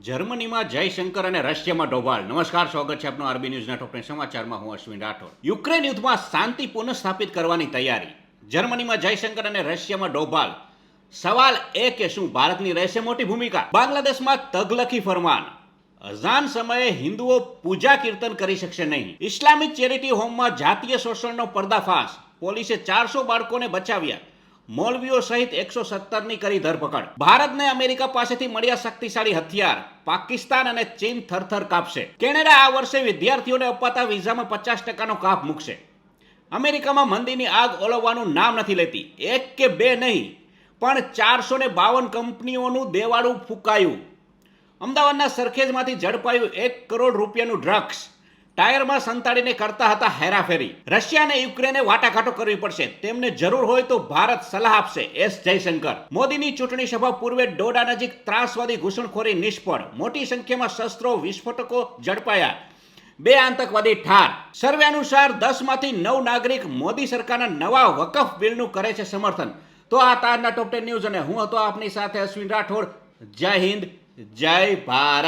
જર્મનીમાં જયશંકર અને રશિયામાં ડોભાલ. નમસ્કાર, સ્વાગત છે આપનું આરબી ન્યૂઝના ટોપ 10 સમાચારમાં. હું અશ્વિન રાઠોડ. યુક્રેન યુદ્ધમાં શાંતિ પુનઃસ્થાપિત કરવાની તૈયારી. જર્મનીમાં જયશંકર અને રશિયામાં ડોભાલ. સવાલ એ કે શું ભારતની રહેશે મોટી ભૂમિકા? બાંગ્લાદેશમાં તગલખી ફરમાન. અઝાન સમયે હિન્દુઓ પૂજા કીર્તન કરી શકશે નહીં. ઇસ્લામિક ચેરિટી હોમમાં જાતીય શોષણનો પર્દાફાશ. પોલીસે 400 બાળકોને બચાવ્યા. મૌલવીઓ સહિત 117ની કરી ધરપકડ. ભારતને અમેરિકા પાસેથી મળ્યા શક્તિશાળી હથિયાર. પાકિસ્તાન અને ચીન થરથર કાપશે. કેનેડા આ વર્ષે વિદ્યાર્થીઓને અપાતા વિઝામાં 50%નો કાપ મૂકશે. અમેરિકામાં મંદીની આગ ઓલવવાનું નામ નથી લેતી. એક કે બે નહીં, પણ 452 કંપનીઓનું દેવાળું ફૂંકાયું. અમદાવાદના સરખેજમાંથી ઝડપાયું 1 કરોડ રૂપિયાનું ડ્રગ્સ. ટાયરમાં સંતાડીને કરતા હતા હેરાફેરી. રશિયા અને યુક્રેને વાટાઘાટો કરવી પડશે. તેમને જરૂર હોય તો ભારત સલાહ આપશે. એસ જયશંકર. મોદીની ચૂંટણી સભા પૂર્વે ડોડા નજીક ત્રાસવાદી ઘૂસણખોરી નિષ્ફળ. મોટી સંખ્યામાં શસ્ત્રો વિસ્ફોટકો ઝડપાયા. 2 આતંકવાદી ઠાર. સર્વે અનુસાર 10માંથી 9 નાગરિક મોદી સરકારના નવા વકફ બિલનું કરે છે સમર્થન. તો આ તાજના ટોપ 10 ન્યૂઝ અને હું હતો આપની સાથે અશ્વિન રાઠોડ. જય હિન્દ, જય ભારત.